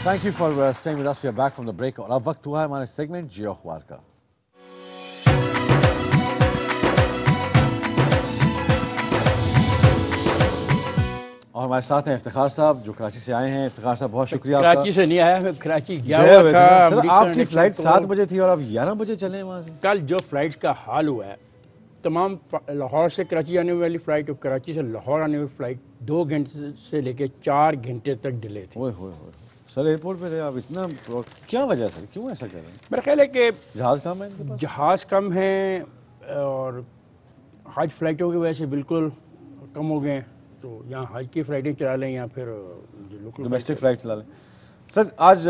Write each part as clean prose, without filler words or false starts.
Thank you for staying with us. We are back from the break. اور اب وقت ہوا ہے ہمارے سیگمنٹ جیو اخبار کا. اور ہمارے ساتھ ہیں افتخار صاحب جو کراچی سے آئے ہیں. افتخار صاحب بہت شکریہ آپ کا. کراچی سے نہیں آیا, میں کراچی گیا ہوا تھا. سر آپ کی فلائٹ 7 بجے تھی اور آپ 11 بجے چلے وہاں سے. کل جو فلائٹ کا حال ہوا ہے, تمام لاہور سے کراچی آنے والی فلائٹ اور کراچی سے لاہور آنے والی فلائٹ 2 گھنٹے سے لے کے 4 گھنٹے تک ڈیلے تھی. اوئے ہوئے ہوئے سر, ایئرپورٹ پہ رہے آپ اتنا, کیا وجہ ہے سر, کیوں ایسا کر رہے ہیں؟ میرا خیال ہے کہ جہاز کم ہے ان کے پاس, جہاز کم ہیں اور حج فلائٹوں کی وجہ سے بالکل کم ہو گئے ہیں, تو یہاں حج کی فلائٹیں چلا لیں یا پھر ڈومیسٹک فلائٹ چلا لیں. سر آج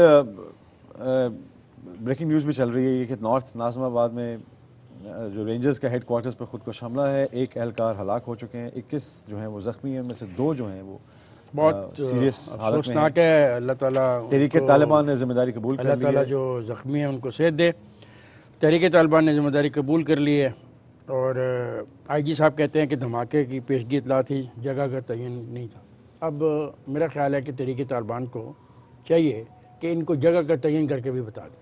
بریکنگ نیوز بھی چل رہی ہے یہ کہ نارتھ ناظم آباد میں جو رینجرز کا ہیڈ کوارٹرز پر خودکش حملہ ہے, 1 اہلکار ہلاک ہو چکے ہیں, 21 جو ہیں وہ زخمی ہیں, ان میں سے 2 جو ہیں وہ بہت سیریس حالت میں افسوسناک ہے. اللہ تعالیٰ تحریک طالبان نے ذمہ داری قبول کر لی ہے. اللہ تعالیٰ جو زخمی ہیں ان کو صحت دے. تحریک طالبان نے ذمہ داری قبول کر لی ہے اور آئی جی صاحب کہتے ہیں کہ دھماکے کی پیشگی اطلاع تھی, جگہ کا تعین نہیں تھا. اب میرا خیال ہے کہ تحریک طالبان کو چاہیے کہ ان کو جگہ کا تعین کر کے بھی بتا دیں.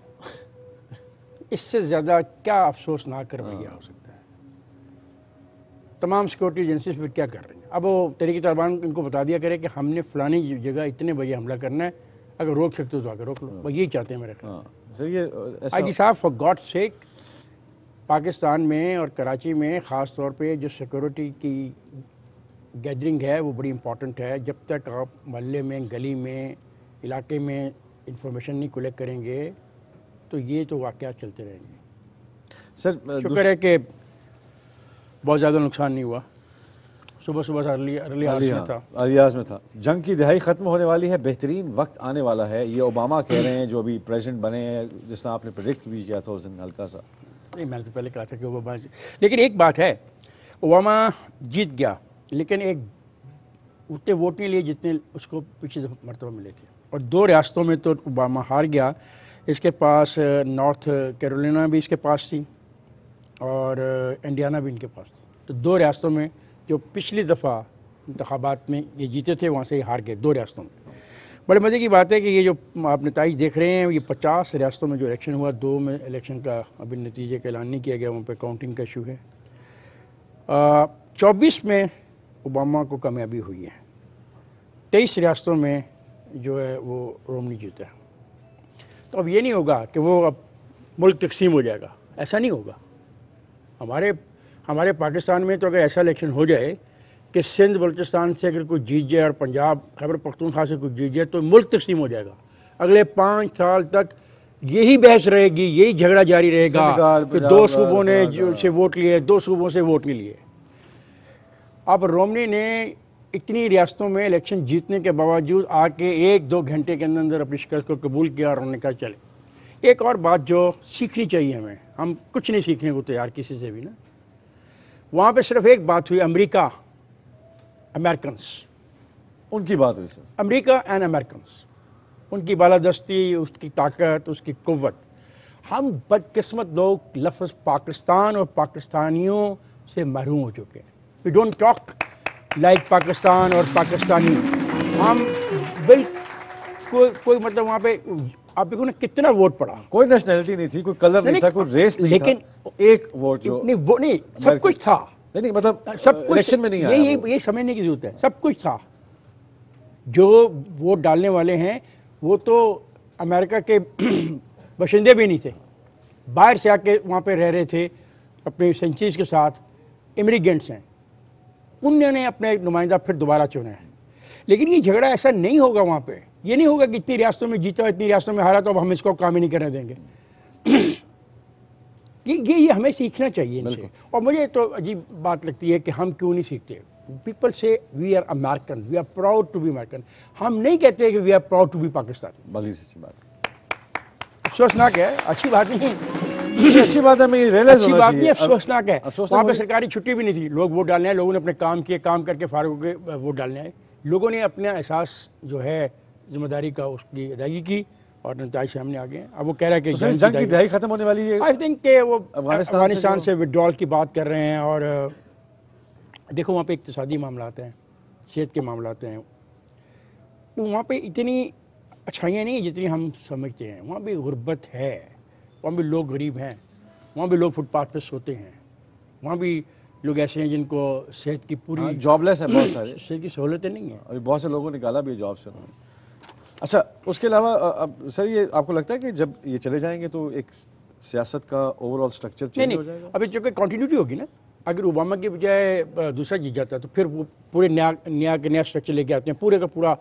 اس سے زیادہ کیا افسوسناک رویہ ہو سکتا ہے؟ تمام سیکورٹی ایجنسیز پھر کیا کر رہی ہیں؟ اب وہ تحریک طالبان ان کو بتا دیا کرے کہ ہم نے فلانی جگہ اتنے بجے حملہ کرنا ہے, اگر روک سکتے ہو تو آ کے روک لو. وہ یہی چاہتے ہیں میرے خیال. آئی جی صاحب فار گاڈ سیک, پاکستان میں اور کراچی میں خاص طور پہ جو سیکورٹی کی گیدرنگ ہے وہ بڑی امپورٹنٹ ہے. جب تک آپ محلے میں, گلی میں, علاقے میں انفارمیشن نہیں کلیکٹ کریں گے تو یہ تو واقعات چلتے رہیں گے. سر شکر ہے کہ بہت زیادہ نقصان نہیں ہوا. صبح اریاز میں تھا. جنگ کی دہائی ختم ہونے والی ہے, بہترین وقت آنے والا ہے, یہ اوباما کہہ رہے ہیں جو ابھی پریزیڈنٹ بنے ہیں, جس طرح آپ نے پریڈکٹ بھی کیا تھا اس دن ہلکا سا. نہیں, میں نے تو پہلے کہا تھا کہ اوباما, لیکن ایک بات ہے, اوباما جیت گیا لیکن ایک اتنے ووٹ نہیں لیے جتنے اس کو پچھلی مرتبہ ملے تھے. اور 2 ریاستوں میں تو اوباما ہار گیا. اس کے پاس نارتھ کیرولینا بھی اس کے پاس تھی اور انڈیانا بھی ان کے پاس تھی. تو 2 ریاستوں میں جو پچھلی دفعہ انتخابات میں یہ جیتے تھے وہاں سے یہ ہار گئے 2 ریاستوں میں. بڑے مزے کی بات ہے کہ یہ جو آپ نتائج دیکھ رہے ہیں, یہ 50 ریاستوں میں جو الیکشن ہوا, 2 میں الیکشن کا ابھی نتیجے کا اعلان نہیں کیا گیا, وہاں پہ کاؤنٹنگ کا ایشو ہے. 24 میں اوباما کو کامیابی ہوئی ہے, 23 ریاستوں میں جو ہے وہ رومنی جیتا ہے. تو اب یہ نہیں ہوگا کہ وہ اب ملک تقسیم ہو جائے گا, ایسا نہیں ہوگا. ہمارے پاکستان میں تو اگر ایسا الیکشن ہو جائے کہ سندھ بلوچستان سے اگر کوئی جیت جائے اور پنجاب خیبر پختونخوا سے کوئی جیت جائے تو ملک تقسیم ہو جائے گا. اگلے 5 سال تک یہی بحث رہے گی, یہی جھگڑا جاری رہے گا کہ 2 صوبوں نے سے ووٹ لیے, 2 صوبوں سے ووٹ نہیں لیے. اب رومنی نے اتنی ریاستوں میں الیکشن جیتنے کے باوجود آ کے 1-2 گھنٹے کے اندر اپنی شکست کو قبول کیا اور انہوں نے کہا چلے. ایک اور بات جو سیکھنی چاہیے ہمیں, ہم کچھ نہیں سیکھنے کو تیار کسی سے بھی نا. وہاں پہ صرف ایک بات ہوئی, امریکہ امریکنس, ان کی بات ہوئی سر. امریکہ اینڈ امریکنس, ان کی بالادستی, اس کی طاقت, اس کی قوت. ہم بدقسمت لوگ لفظ پاکستان اور پاکستانیوں سے محروم ہو چکے ہیں. We don't talk like Pakistan اور پاکستانی. ہم کوئی مطلب وہاں پہ آپ دیکھو نا کتنا ووٹ پڑا, کوئی نیشنلٹی نہیں تھی, کوئی کلر نہیں تھا, کوئی ریس نہیں, لیکن ایک ووٹ جو نہیں سب کچھ تھا. نہیں مطلب سب کچھ الیکشن میں نہیں آیا. یہ سمجھنے کی ضرورت ہے, سب کچھ تھا. جو ووٹ ڈالنے والے ہیں وہ تو امریکہ کے باشندے بھی نہیں تھے, باہر سے آ کے وہاں پہ رہ رہے تھے اپنے سینچریز کے ساتھ, امیگرینٹس ہیں. انہوں نے اپنے نمائندہ پھر دوبارہ چنے ہیں. لیکن یہ جھگڑا ایسا نہیں ہوگا وہاں پہ. یہ نہیں ہوگا کہ اتنی ریاستوں میں جیتا, اتنی ریاستوں میں ہارا تو اب ہم اس کو کام ہی نہیں کرنے دیں گے. یہ ہمیں سیکھنا چاہیے ان سے. اور مجھے تو عجیب بات لگتی ہے کہ ہم کیوں نہیں سیکھتے. پیپل سے we are American, we are proud to be American. ہم نہیں کہتے کہ we are proud to be Pakistani. بڑی سچی بات, افسوسناک ہے, اچھی بات نہیں. اچھی بات ہے, میں ریئلائز اچھی بات نہیں, افسوسناک ہے. افسوس وہاں پہ سرکاری چھٹی بھی نہیں تھی, لوگ ووٹ ڈالنے آئے, لوگوں نے اپنے کام کیے, کام کر کے فارغ ہو کے ووٹ ڈالنے آئے. لوگوں نے اپنا احساس جو ہے ذمہ داری کا اس کی ادائیگی کی اور نتائج سامنے آ گئے. اب وہ کہہ رہا ہے کہ جنگ کی دہائی ختم ہونے والی ہے. آئی تھنک کہ وہ افغانستان سے وڈرال کی بات کر رہے ہیں. اور دیکھو وہاں پہ اقتصادی معاملات ہیں, صحت کے معاملات ہیں, وہاں پہ اتنی اچھائیاں نہیں ہیں جتنی ہم سمجھتے ہیں. وہاں بھی غربت ہے, وہاں بھی لوگ غریب ہیں, وہاں بھی لوگ فٹ پاتھ پہ سوتے ہیں, وہاں بھی لوگ ایسے ہیں جن کو صحت کی پوری جاب لیس ہے بہت سارے, صحت کی سہولتیں نہیں ہیں. اور بہت سے لوگوں نے نکالا بھی ہے جاب سے. اچھا, اس کے علاوہ اب سر یہ آپ کو لگتا ہے کہ جب یہ چلے جائیں گے تو ایک سیاست کا اوور آل اسٹرکچر چینج ہو جائے گا؟ ابھی چونکہ کنٹینیوٹی ہوگی نا. اگر اوباما کی بجائے دوسرا جیت جاتا ہے تو پھر وہ پورے نیا اسٹرکچر لے کے آتے ہیں, پورے کا پورا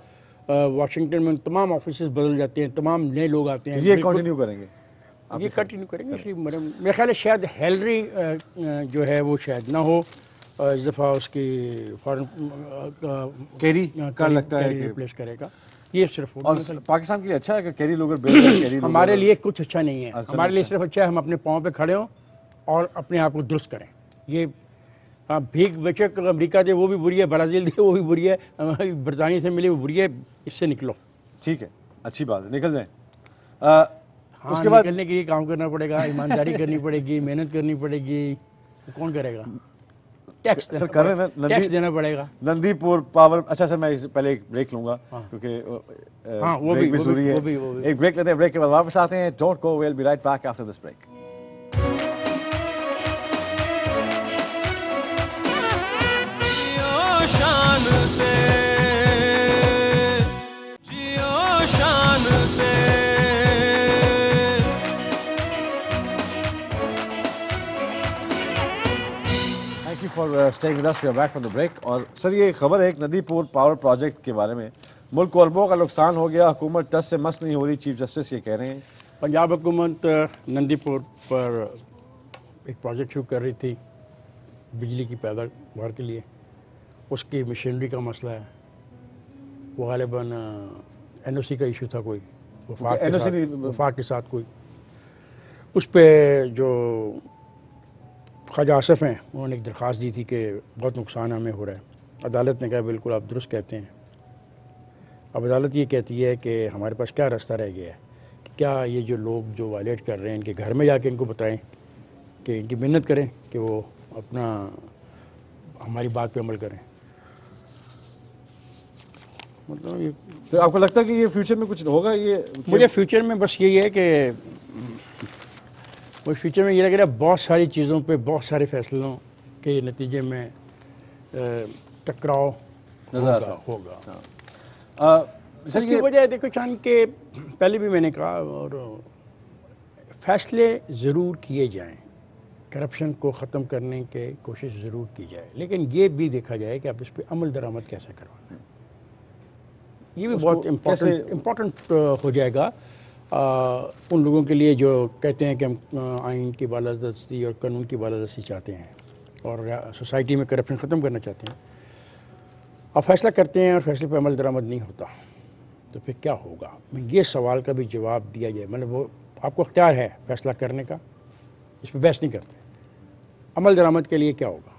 واشنگٹن میں تمام آفیسز بدل جاتے ہیں, تمام نئے لوگ آتے ہیں. یہ کنٹینیو کریں گے, یہ کنٹینیو کریں گے. میرے خیال ہے شاید ہیلری جو ہے وہ شاید نہ ہو اس دفعہ, اس کی فارن کیری کا لگتا ہے کہ ریپلیس کرے گا. یہ صرف اور پاکستان کے لیے اچھا ہے کہ کیری لوگر کیری ہمارے لیے کچھ اچھا نہیں ہے. ہمارے لیے صرف اچھا ہے ہم اپنے پاؤں پہ کھڑے ہوں اور اپنے آپ کو درست کریں. یہ بھیک بچک امریکہ دے وہ بھی بری ہے, برازیل دے وہ بھی بری ہے, برطانیہ سے ملی وہ بری ہے. اس سے نکلو. ٹھیک ہے, اچھی بات ہے, نکل جائیں. اس کے بعد نکلنے کے لیے کام کرنا پڑے گا, ایمانداری کرنی پڑے گی, محنت کرنی پڑے گی. کون کرے گا؟ ٹیکس سر کر رہے ہیں, ٹیکس دینا پڑے گا. نندی پور پاور. اچھا سر, میں پہلے ایک بریک لوں گا کیونکہ وہ بھی ضروری ہے. ایک بریک لیتے ہیں, بریک کے بعد واپس آتے ہیں. Don't go, we'll be right back after this break. For staying with us, we are back from the break. اور سر یہ خبر ہے ایک ندی پور پاور پروجیکٹ کے بارے میں, ملک کو اربوں کا نقصان ہو گیا, حکومت ٹس سے مس نہیں ہو رہی, چیف جسٹس یہ کہہ رہے ہیں. پنجاب حکومت نندی پور پر ایک پروجیکٹ شروع کر رہی تھی بجلی کی پیداوار کے لیے. اس کی مشینری کا مسئلہ ہے, وہ غالباً این او سی کا ایشو تھا, کوئی وفاق کے ساتھ کوئی. اس پہ جو خواجہ آصف ہیں انہوں نے ایک درخواست دی تھی کہ بہت نقصان ہمیں ہو رہا ہے. عدالت نے کہا بالکل آپ درست کہتے ہیں. اب عدالت یہ کہتی ہے کہ ہمارے پاس کیا راستہ رہ گیا ہے, کیا یہ جو لوگ جو وائلیٹ کر رہے ہیں ان کے گھر میں جا کے ان کو بتائیں کہ ان کی محنت کریں کہ وہ اپنا ہماری بات پہ عمل کریں. مطلب یہ تو آپ کو لگتا ہے کہ یہ فیوچر میں کچھ ہوگا؟ یہ مجھے فیوچر میں بس یہی ہے کہ وہ فیوچر میں یہ لگ رہا ہے بہت ساری چیزوں پہ بہت سارے فیصلوں کے نتیجے میں ٹکراؤ ہوگا. اس کی وجہ دیکھو چاند کہ پہلے بھی میں نے کہا, اور فیصلے ضرور کیے جائیں, کرپشن کو ختم کرنے کی کوشش ضرور کی جائے, لیکن یہ بھی دیکھا جائے کہ آپ اس پہ عمل درآمد کیسے کروائیں. یہ بھی بہت امپورٹنٹ ہو جائے گا ان لوگوں کے لیے جو کہتے ہیں کہ ہم آئین کی بالادستی اور قانون کی بالادستی چاہتے ہیں اور سوسائٹی میں کرپشن ختم کرنا چاہتے ہیں. اور فیصلہ کرتے ہیں اور فیصلے پہ عمل درآمد نہیں ہوتا تو پھر کیا ہوگا؟ یہ سوال کا بھی جواب دیا جائے. مطلب وہ آپ کو اختیار ہے فیصلہ کرنے کا, اس پہ بحث نہیں کرتے. عمل درآمد کے لیے کیا ہوگا,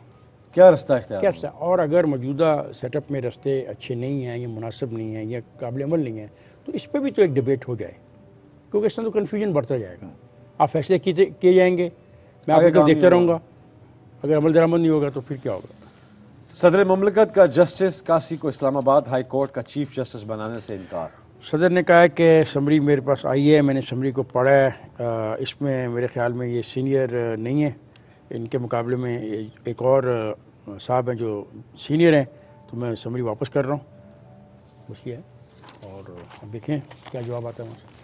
کیا رستہ اختیار؟ اور اگر موجودہ سیٹ اپ میں رستے اچھے نہیں ہیں, یہ مناسب نہیں ہیں, یا قابل عمل نہیں ہیں, تو اس پہ بھی تو ایک ڈبیٹ ہو جائے, کیونکہ اس سے تو کنفیوژن بڑھتا جائے گا. آپ فیصلے کیے جائیں گے, میں آپ کو دیکھتا رہوں گا, اگر عمل درآمد نہیں ہوگا تو پھر کیا ہوگا؟ صدر مملکت کا جسٹس کاسی کو اسلام آباد ہائی کورٹ کا چیف جسٹس بنانے سے انکار. صدر نے کہا ہے کہ سمری میرے پاس آئی ہے, میں نے سمری کو پڑھا ہے, اس میں میرے خیال میں یہ سینئر نہیں ہے, ان کے مقابلے میں ایک اور صاحب ہیں جو سینئر ہیں, تو میں سمری واپس کر رہا ہوں. بس یہ ہے, اور دیکھیں کیا جواب آتا ہے وہاں سے.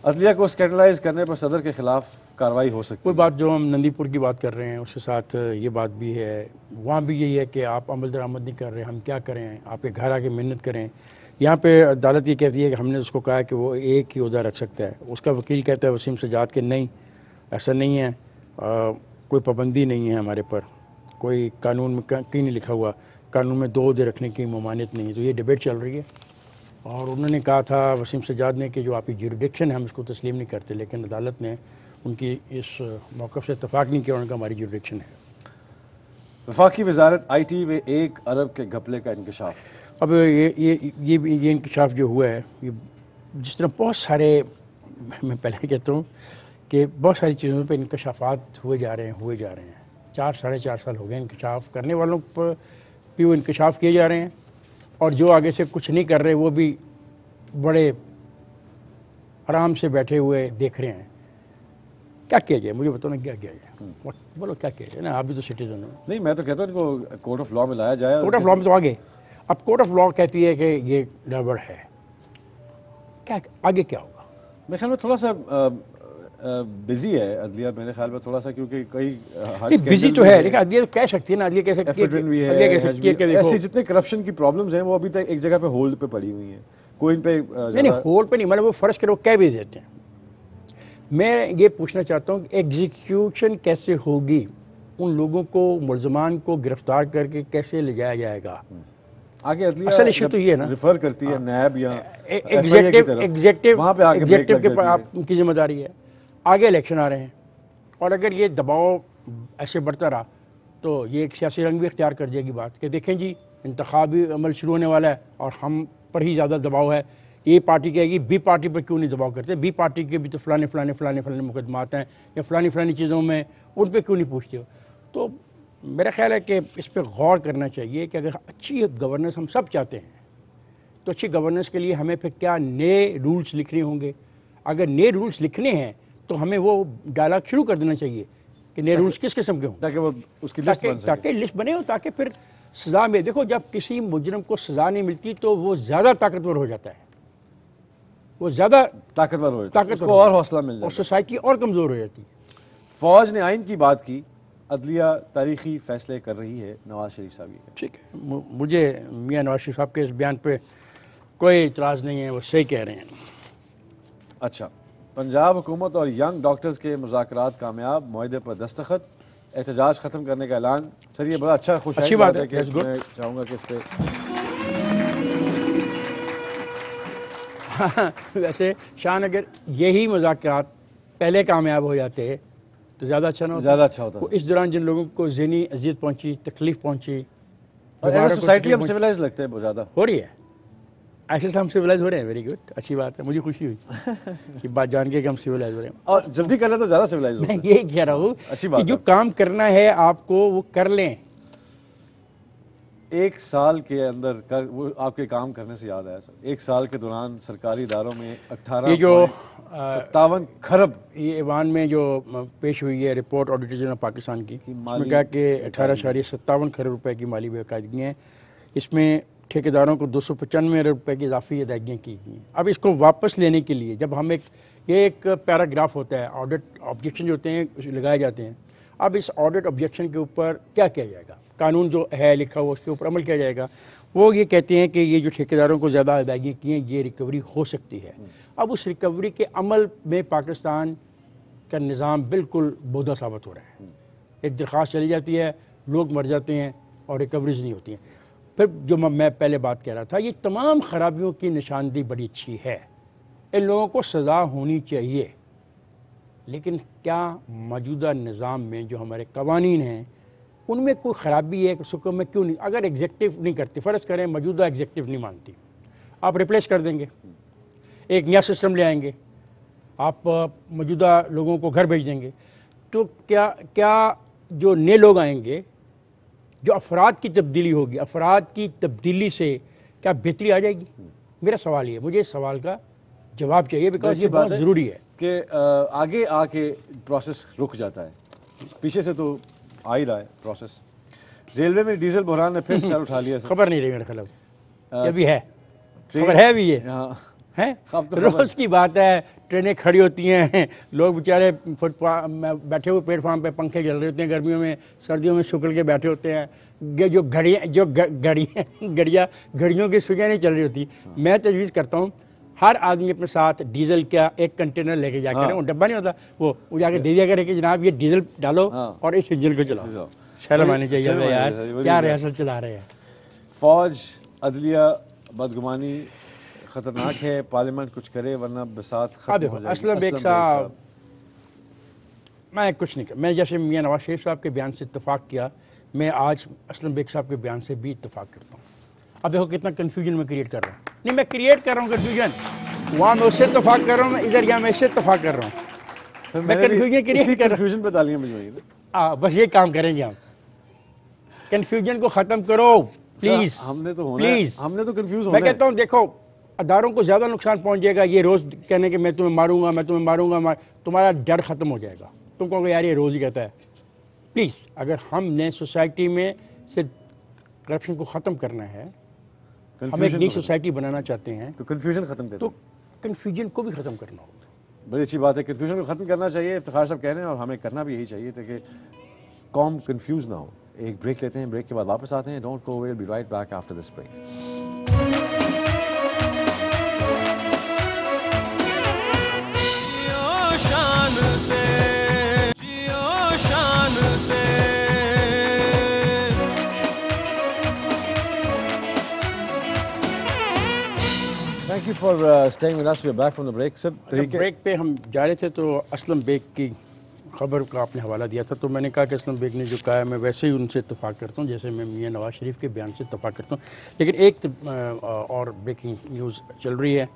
عدلیہ کو اسکینڈلائز کرنے پر صدر کے خلاف کارروائی ہو سکتی ہے. کوئی بات جو ہم نندی پور کی بات کر رہے ہیں اس کے ساتھ یہ بات بھی ہے, وہاں بھی یہی ہے کہ آپ عمل درآمد نہیں کر رہے, ہم کیا کریں, آپ کے گھر آ کے محنت کریں. یہاں پہ عدالت یہ کہتی ہے کہ ہم نے اس کو کہا کہ وہ ایک ہی عہدہ رکھ سکتا ہے. اس کا وکیل کہتا ہے وسیم سجاد کہ نہیں, ایسا نہیں ہے, کوئی پابندی نہیں ہے ہمارے پر, کوئی قانون میں کہیں نہیں لکھا ہوا قانون میں 2 عہدے رکھنے کی ممانعت نہیں ہے. تو یہ ڈبیٹ چل رہی ہے, اور انہوں نے کہا تھا وسیم سجاد نے کہ جو آپ کی جیوریڈکشن ہے ہم اس کو تسلیم نہیں کرتے, لیکن عدالت نے ان کی اس موقف سے اتفاق نہیں کیا, ان کا ہماری جیوریڈکشن ہے. وفاقی وزارت آئی ٹی میں 1 ارب کے گھپلے کا انکشاف. اب یہ انکشاف جو ہوا ہے, یہ جس طرح بہت سارے, میں پہلے کہتا ہوں کہ بہت ساری چیزوں پہ انکشافات ہوئے جا رہے ہیں. 4 سال ہو گئے انکشاف کرنے والوں پر بھی وہ انکشاف کیے جا رہے ہیں, اور جو آگے سے کچھ نہیں کر رہے وہ بھی بڑے آرام سے بیٹھے ہوئے دیکھ رہے ہیں. کیا کیا جائے مجھے بتاؤ نا, کیا کیا جائے, بولو کیا کیا جائے نا, آپ بھی تو سٹیزن ہو. نہیں میں تو کہتا ہوں ان کو کورٹ آف لا میں لایا جائے. کورٹ آف لا میں تو آگے, اب کورٹ آف لا کہتی ہے کہ یہ گڑبڑ ہے, کیا آگے کیا ہوگا؟ میرے خیال میں تھوڑا سا بزی ہے عدلیہ میرے خیال میں تھوڑا سا, کیونکہ کئی بزی تو ہے, لیکن عدلیہ کہہ سکتی ہے نا, عدلیہ کہہ سکتی ہے کہ ایسے جتنے کرپشن کی پرابلمز ہیں وہ ابھی تک ایک جگہ پہ ہولڈ پہ پڑی ہوئی ہیں, کوئی ان پہ نہیں ہولڈ پہ نہیں, مطلب وہ فرض کرو کہہ بھی دیتے ہیں. میں یہ پوچھنا چاہتا ہوں کہ ایگزیکیوشن کیسے ہوگی, ان لوگوں کو ملزمان کو گرفتار کر کے کیسے لے جایا جائے گا آگے عدلیہ اصل ایشو تو یہ ہے نا, ریفر کرتی ہے نیب یا ایگزیکٹو آپ کی ذمہ داری ہے. آگے الیکشن آ رہے ہیں, اور اگر یہ دباؤ ایسے بڑھتا رہا تو یہ ایک سیاسی رنگ بھی اختیار کر جائے گی بات کہ دیکھیں جی انتخابی عمل شروع ہونے والا ہے اور ہم پر ہی زیادہ دباؤ ہے. اے پارٹی کہے گی بی پارٹی پر کیوں نہیں دباؤ کرتے, بی پارٹی کے بھی تو فلانے مقدمات ہیں یا فلانی چیزوں میں, ان پہ کیوں نہیں پوچھتے ہو. تو میرا خیال ہے کہ اس پہ غور کرنا چاہیے کہ اگر اچھی گورننس ہم سب چاہتے ہیں تو اچھی گورننس کے لیے ہمیں پھر کیا نئے رولز لکھنے ہوں گے. اگر نئے رولز لکھنے ہیں تو ہمیں وہ ڈائلاگ شروع کر دینا چاہیے کہ نئے رولز کس قسم کے ہوں, تاکہ وہ اس کی لسٹ بن سکے, تاکہ لسٹ بنے ہو, تاکہ پھر سزا میں دیکھو جب کسی مجرم کو سزا نہیں ملتی تو وہ زیادہ طاقتور ہو جاتا ہے, وہ زیادہ طاقتور ہو جاتا ہے, اس کو اور حوصلہ مل جاتا اور سوسائٹی اور کمزور ہو جاتی. فوج نے آئین کی بات کی, عدلیہ تاریخی فیصلے کر رہی ہے, نواز شریف صاحب یہ ٹھیک ہے, مجھے میاں نواز شریف صاحب کے اس بیان پہ کوئی اعتراض نہیں ہے, وہ صحیح کہہ رہے ہیں. اچھا, پنجاب حکومت اور ینگ ڈاکٹرز کے مذاکرات کامیاب, معاہدے پر دستخط, احتجاج ختم کرنے کا اعلان. سر یہ بڑا اچھی بات ہے کہ میں چاہوں گا کہ اس پہ ویسے شان اگر یہی مذاکرات پہلے کامیاب ہو جاتے تو زیادہ اچھا نہ ہوتا, زیادہ اچھا ہوتا. اس دوران جن لوگوں کو ذہنی اذیت پہنچی, تکلیف پہنچی, اور سوسائٹی ہم سویلائز لگتے ہیں بہت زیادہ, ہو رہی ہے ایسے سے ہم سویلائز ہو رہے ہیں. ویری گڈ, اچھی بات ہے, مجھے خوشی ہوئی کہ بات جان کے کہ ہم سویلائز ہو رہے ہیں, اور جلدی کرنا تو زیادہ سویلائز ہوتا ہے. میں یہی کہہ رہا ہوں کہ جو کام کرنا ہے آپ کو وہ کر لیں. ایک سال کے اندر وہ آپ کے کام کرنے سے یاد آیا سر, ایک سال کے دوران سرکاری اداروں میں 18.57 کھرب یہ ایوان میں جو پیش ہوئی ہے رپورٹ آڈیٹر جنرل پاکستان کی, اس میں کہا کہ 18.57 کروڑ روپے کی مالی بے قاعدگی ہیں. اس میں ٹھیکیداروں کو 295 ارب روپے کی اضافی ادائیگیاں کی گئی ہیں. اب اس کو واپس لینے کے لیے جب ہم یہ ایک پیراگراف ہوتا ہے, آڈٹ آبجیکشن جو ہوتے ہیں لگائے جاتے ہیں. اب اس آڈٹ آبجیکشن کے اوپر کیا کیا جائے گا, قانون جو ہے لکھا ہوا اس کے اوپر عمل کیا جائے گا. وہ یہ کہتے ہیں کہ یہ جو ٹھیکیداروں کو زیادہ ادائیگی کی ہیں یہ ریکوری ہو سکتی ہے. اب اس ریکوری کے عمل میں پاکستان کا نظام بالکل بودھا ثابت ہو رہا ہے. ایک درخواست چلی جاتی ہے, لوگ مر جاتے ہیں اور ریکوریز نہیں ہوتی ہیں. پھر جو میں پہلے بات کہہ رہا تھا, یہ تمام خرابیوں کی نشاندہی بڑی اچھی ہے, ان لوگوں کو سزا ہونی چاہیے. لیکن کیا موجودہ نظام میں جو ہمارے قوانین ہیں ان میں کوئی خرابی ہے کہ اس کو میں کیوں نہیں, اگر ایگزیکٹو نہیں کرتی, فرض کریں موجودہ ایگزیکٹو نہیں مانتی, آپ ریپلیس کر دیں گے, ایک نیا سسٹم لے آئیں گے, آپ موجودہ لوگوں کو گھر بھیج دیں گے, تو کیا جو نئے لوگ آئیں گے, جو افراد کی تبدیلی ہوگی, افراد کی تبدیلی سے کیا بہتری آ جائے گی؟ میرا سوال یہ ہے, مجھے اس سوال کا جواب چاہیے, بیکاز یہ بہت ضروری ہے کہ آگے آ کے پروسیس رک جاتا ہے, پیچھے سے تو آ ہی رہا ہے پروسیس. ریلوے میں ڈیزل بحران نے پھر سر اٹھا لیا. خبر نہیں رہی میرے خیال, یہ بھی ہے خبر ہے بھی, یہ ہے روز کی بات ہے. ٹرینیں کھڑی ہوتی ہیں, لوگ بیچارے بیٹھے ہوئے پلیٹ فارم پہ, پنکھے چل رہے ہوتے ہیں گرمیوں میں, سردیوں میں شکل کے بیٹھے ہوتے ہیں. جو گھڑیوں کی سوئیاں نہیں چل رہی ہوتی. میں تجویز کرتا ہوں ہر آدمی اپنے ساتھ ڈیزل کا ایک کنٹینر لے کے جا کے, وہ ڈبہ نہیں ہوتا, وہ جا کے دے دیا کرے کہ جناب یہ ڈیزل ڈالو اور اس انجن کو چلاؤ. شرم آنی چاہیے یار, کیا ریاست چلا رہے ہیں. فوج, عدلیہ, بدگمانی خطرناک ہے, پارلیمنٹ کچھ کرے ورنہ بساط ختم ہو جائے گی. اسلم بیگ صاحب, میں کچھ نہیں کر, میں جیسے میاں نواز شریف صاحب کے بیان سے اتفاق کیا, میں آج اسلم بیگ صاحب کے بیان سے بھی اتفاق کرتا ہوں. اب دیکھو کتنا کنفیوژن میں کریٹ کر رہا ہوں. نہیں, میں کریٹ کر رہا ہوں کنفیوژن, وہاں میں اس سے اتفاق کر رہا ہوں, میں ادھر یہاں میں اس سے اتفاق کر رہا ہوں. میں کنفیوژن کریٹ کر رہا ہوں. کنفیوژن پہ تالیاں بجوائیے. بس یہ کام کریں گے ہم, کنفیوژن کو ختم کرو پلیز. ہم نے تو پلیز, ہم نے تو کنفیوز میں کہتا ہوں دیکھو اداروں کو زیادہ نقصان پہنچ جائے گا. یہ روز کہنے کہ میں تمہیں ماروں گا, میں تمہیں ماروں گا, تمہارا ڈر ختم ہو جائے گا. تم کہو گے یار یہ روز ہی کہتا ہے. پلیز اگر ہم نے سوسائٹی میں سے کرپشن کو ختم کرنا ہے, ہم ایک نئی سوسائٹی بنانا چاہتے ہیں, تو کنفیوژن ختم کرنا, تو کنفیوژن کو بھی ختم کرنا ہوگا. بڑی اچھی بات ہے, کنفیوژن کو ختم کرنا چاہیے. افتخار صاحب کہہ رہے ہیں اور ہمیں کرنا بھی یہی چاہیے تاکہ قوم کنفیوز نہ ہو. ایک بریک لیتے ہیں, بریک کے بعد واپس آتے ہیں. Don't go away, be right back after this break. Thank you for staying with us. We are back from the break. Sir, break پہ ہم جا رہے تھے تو اسلم بیگ کی خبر کا آپ نے حوالہ دیا تھا, تو میں نے کہا کہ اسلم بیگ نے جو کہا ہے میں ویسے ہی ان سے اتفاق کرتا ہوں جیسے میں میاں نواز شریف کے بیان سے اتفاق کرتا ہوں. لیکن ایک اور بریکنگ نیوز چل رہی ہے.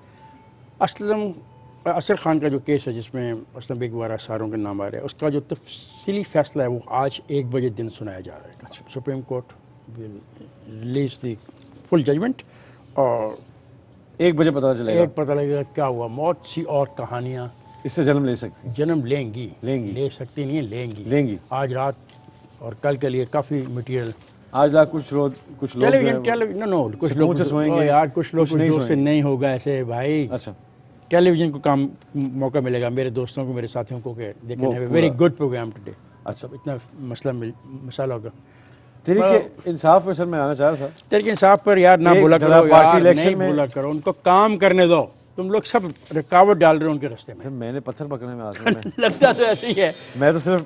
اصغر خان کا جو کیس ہے جس میں اسلم بیگ وغیرہ ساروں کے نام آ رہے ہیں, اس کا جو تفصیلی فیصلہ ہے وہ آج 1 بجے دن سنایا جا رہا ہے. Supreme court will release the full judgment اور 1 بجے پتہ چلے گا, پتہ لگے گا کیا ہوا. موت سی اور کہانیاں اس سے جنم لے سکتی ہیں, جنم لیں گی, لے سکتی نہیں لیں گی. آج رات اور کل کے لیے کافی مٹیریل. آج رات کچھ لوگ کچھ لوگ سوئیں گے یار, کچھ لوگ سے نہیں ہوگا ایسے بھائی. اچھا, ٹیلی ویژن کو کام موقع ملے گا میرے دوستوں کو, میرے ساتھیوں کو کہ دیکھیں ویری گڈ پروگرام ٹوڈے. اچھا, اتنا مسئلہ ہوگا. تحریک انصاف میں سر میں آنا چاہ رہا تھا. تحریک انصاف پر یار نہ بولا کرو, نہیں بولا کرو, ان کو کام کرنے دو. تم لوگ سب رکاوٹ ڈال رہے ہو ان کے راستے میں. میں نے پتھر پکڑنے میں آج لگتا تو ایسے ہی ہے. میں تو صرف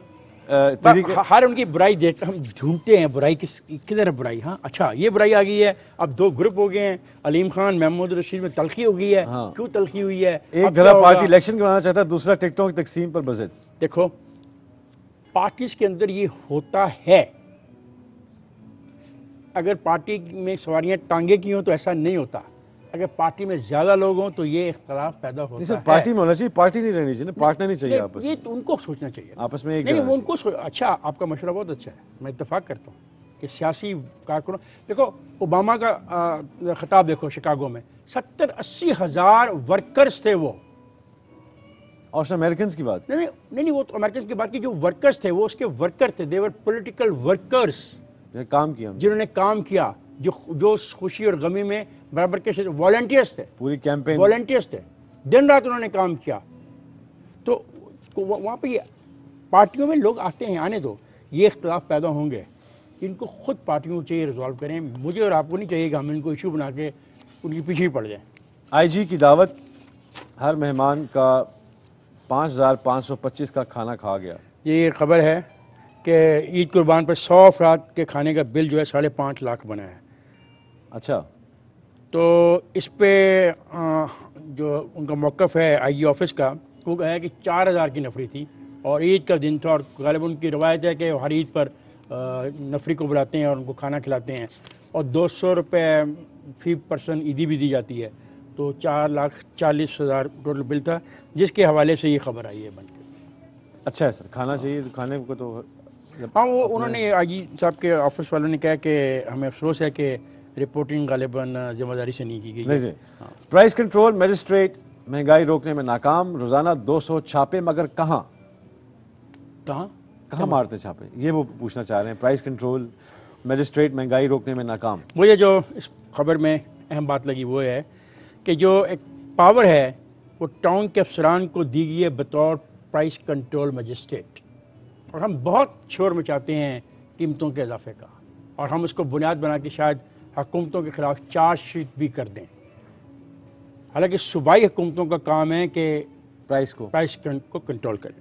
ہر ان کی برائی دیکھتے ہم ڈھونڈتے ہیں برائی کدھر ہے برائی. ہاں اچھا یہ برائی آ گئی ہے, اب 2 گروپ ہو گئے ہیں. علیم خان محمود رشید میں تلخی ہو گئی ہے. کیوں تلخی ہوئی ہے؟ ایک دھڑا پارٹی الیکشن کرانا چاہتا ہے, دوسرا ٹکٹوں کی تقسیم پر بزد. دیکھو پارٹیز کے اندر یہ ہوتا ہے. اگر پارٹی میں سواریاں ٹانگے کی ہوں تو ایسا نہیں ہوتا. اگر پارٹی میں زیادہ لوگ ہوں تو یہ اختلاف پیدا ہوتا ہے. پارٹی میں ہونا چاہیے, پارٹی نہیں رہنی چاہیے, پارٹنر نہیں چاہیے آپس میں. یہ تو ان کو سوچنا چاہیے آپس میں. ان کو اچھا, آپ کا مشورہ بہت اچھا ہے, میں اتفاق کرتا ہوں کہ سیاسی کارکنوں. دیکھو اوباما کا خطاب دیکھو شکاگو میں 70-80 ہزار ورکرز تھے وہ. اور اس نے امریکنز کی بات نہیں, وہ تو امریکنز کی بات کی. جو ورکرز تھے وہ اس کے ورکر تھے. دے ور پولیٹیکل ورکرز, کام کیا, جنہوں نے کام کیا, جو خوشی اور غمی میں برابر کے والنٹیئرس تھے. پوری کیمپین والنٹیئرس تھے, دن رات انہوں نے کام کیا. تو وہاں پہ یہ پارٹیوں میں لوگ آتے ہیں, آنے دو. یہ اختلاف پیدا ہوں گے, ان کو خود پارٹیوں کو چاہیے ریزالو کریں. مجھے اور آپ کو نہیں چاہیے کہ ہم ان کو ایشو بنا کے ان کی پیچھے ہی پڑ جائیں. آئی جی کی دعوت, ہر مہمان کا 5,525 کا کھانا کھا گیا. یہ خبر ہے کہ عید قربان پر 100 افراد کے کھانے کا بل جو ہے 5.5 لاکھ بنا ہے. اچھا, تو اس پہ جو ان کا موقف ہے آئی جی آفس کا, وہ ہے کہ 4,000 کی نفری تھی اور عید کا دن تھا, اور غالباً ان کی روایت ہے کہ ہر عید پر نفری کو بلاتے ہیں اور ان کو کھانا کھلاتے ہیں, اور 200 روپے فی پرسن عیدی بھی دی جاتی ہے. تو 4,40,000 ٹوٹل بل تھا, جس کے حوالے سے یہ خبر آئی ہے بن کے. اچھا ہے سر, کھانا چاہیے, کھانے کو تو. ہاں, وہ انہوں نے آئی جی صاحب کے آفس والوں نے کہا کہ ہمیں افسوس ہے کہ رپورٹنگ غالباً ذمہ داری سے نہیں کی گئی. نہیں. پرائز کنٹرول میجسٹریٹ مہنگائی روکنے میں ناکام. روزانہ 200 چھاپے, مگر کہاں مارتے چھاپے, یہ وہ پوچھنا چاہ رہے ہیں. پرائز کنٹرول میجسٹریٹ مہنگائی روکنے میں ناکام. مجھے جو اس خبر میں اہم بات لگی وہ ہے کہ جو ایک پاور ہے وہ ٹاؤن کے افسران کو دی گئی ہے بطور پرائز کنٹرول میجسٹریٹ, اور ہم بہت شور مچاتے ہیں قیمتوں کے اضافے کا, اور ہم اس کو بنیاد بنا کے شاید حکومتوں کے خلاف چارج شیٹ بھی کر دیں. حالانکہ صوبائی حکومتوں کا کام ہے کہ پرائز کو کنٹرول کریں.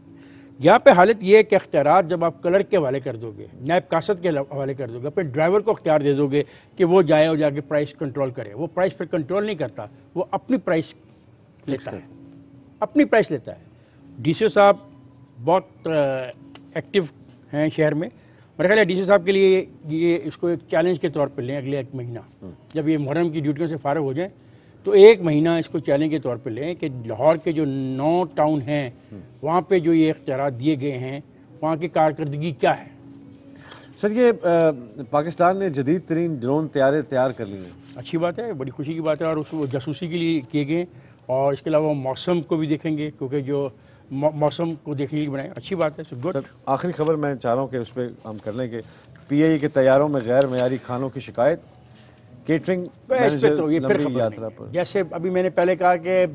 یہاں پہ حالت یہ ہے کہ اختیارات جب آپ کلرک کے حوالے کر دو گے, نائب کاسد کے حوالے کر دو گے, پھر ڈرائیور کو اختیار دے دو گے کہ وہ جائے اور جا کے پرائز کنٹرول کرے. وہ پرائز پہ کنٹرول نہیں کرتا, وہ اپنی پرائز لیتا ہے. ڈی سی او صاحب بہت ایکٹیو ہیں شہر میں. میرا خیال ہے ڈی سی صاحب کے لیے یہ اس کو ایک چیلنج کے طور پہ لیں. اگلے 1 مہینہ جب یہ محرم کی ڈیوٹیوں سے فارغ ہو جائیں تو 1 مہینہ اس کو چیلنج کے طور پہ لیں کہ لاہور کے جو 9 ٹاؤن ہیں وہاں پہ جو یہ اختیارات دیے گئے ہیں وہاں کی کارکردگی کیا ہے. سر یہ پاکستان نے جدید ترین ڈرون طیارے تیار کر لی ہیں. اچھی بات ہے, بڑی خوشی کی بات ہے, اور اس کو جاسوسی کے لیے کیے گئے, اور اس کے علاوہ موسم کو بھی دیکھیں گے, کیونکہ جو موسم کو دیکھنے کے لیے بنائے. اچھی بات ہے. گڈ. سر آخری خبر میں چاہ رہا ہوں کہ اس پہ ہم کر لیں کہ پی اے کے طیاروں میں غیر معیاری کھانوں کی شکایت, کیٹرنگ اس پہ تو یہ پھر خبر نہیں. جیسے ابھی میں نے پہلے کہا کہ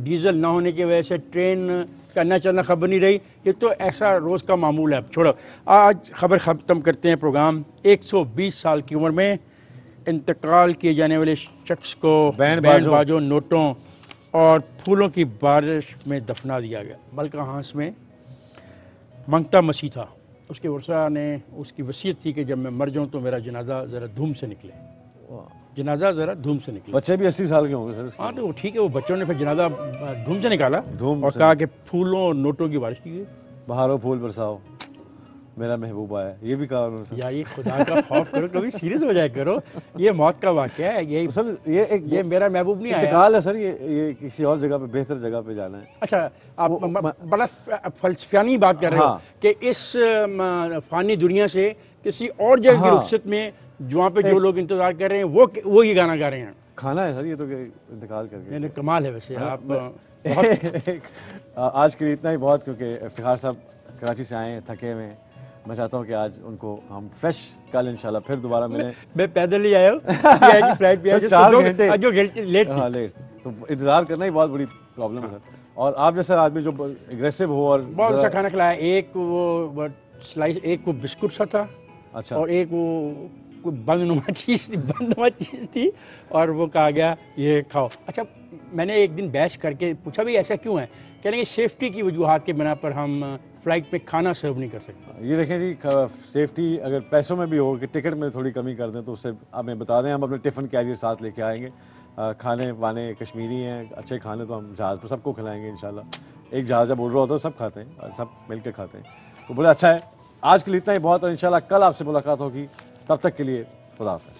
ڈیزل نہ ہونے کی وجہ سے ٹرین کا نہ چلنا خبر نہیں رہی, یہ تو ایسا روز کا معمول ہے. چھوڑو, آج خبر ختم کرتے ہیں پروگرام. 120 سال کی عمر میں انتقال کیے جانے والے شخص کو بینڈ بازوں, نوٹوں اور پھولوں کی بارش میں دفنا دیا گیا. ملکہ ہانس میں منگتا مسیح تھا, اس کے ورثاء نے اس کی وصیت تھی کہ جب میں مر جاؤں تو میرا جنازہ ذرا دھوم سے نکلے. جنازہ ذرا دھوم سے نکلے. بچے بھی 80 سال کے ہوں گے سر. ہاں تو ٹھیک ہے, وہ بچوں نے پھر جنازہ دھوم سے نکالا اور کہا کہ پھولوں اور نوٹوں کی بارش کی گئی. بہارو پھول برساؤ میرا محبوب آیا, یہ بھی کہا انہوں نے. یار یہ خدا کا خوف کرو, کبھی سیریس ہو جائے کرو. یہ موت کا واقعہ ہے. یہ سر یہ میرا محبوب نہیں آیا, انتقال ہے سر. یہ کسی اور جگہ پہ, بہتر جگہ پہ جانا ہے. اچھا, آپ بڑا فلسفیانی بات کر رہے ہو کہ اس فانی دنیا سے کسی اور جگہ کی رخصت میں وہاں پہ جو لوگ انتظار کر رہے ہیں وہ یہ گانا گا رہے ہیں. کھانا ہے سر یہ تو, کہ انتقال کر کے. کمال ہے ویسے. آپ آج کے لیے اتنا ہی بہت, کیونکہ افتخار صاحب کراچی سے آئے ہیں تھکے ہوئے. میں چاہتا ہوں کہ آج ان کو ہم فریش کل انشاءاللہ پھر دوبارہ ملیں. میں پیدل ہی آیا ہوں, فلائٹ پہ 4 گھنٹے لیٹ, تو انتظار کرنا ہی بہت بڑی پرابلم ہے سر. اور آپ جیسا آدمی جو اگریسو ہو اور بہت اچھا کھانا کھلایا. ایک وہ سلائس, ایک وہ بسکٹ سا تھا, اچھا, اور ایک وہ بند نما چیز تھی, اور وہ کہا گیا یہ کھاؤ. اچھا, میں نے ایک دن بحث کر کے پوچھا بھی ایسا کیوں ہے, کہہ رہے ہیں کہ سیفٹی کی وجوہات کے بنا پر ہم فلائٹ پہ کھانا سرو نہیں کر سکتے. یہ دیکھیں جی, سیفٹی اگر پیسوں میں بھی ہو کہ ٹکٹ میں تھوڑی کمی کر دیں تو اس سے ہمیں بتا دیں, ہم اپنے ٹفن کیریئر ساتھ لے کے آئیں گے. کھانے وانے کشمیری ہیں, اچھے کھانے تو ہم جہاز پہ سب کو کھلائیں گے انشاءاللہ. ایک جہاز جب اڑ رہا ہوتا ہے سب کھاتے ہیں, سب مل کے کھاتے ہیں, تو بڑا اچھا ہے. آج کے لیے اتنا ہی بہت, اور انشاءاللہ کل آپ سے ملاقات ہوگی. تب تک کے لیے خدا حافظ.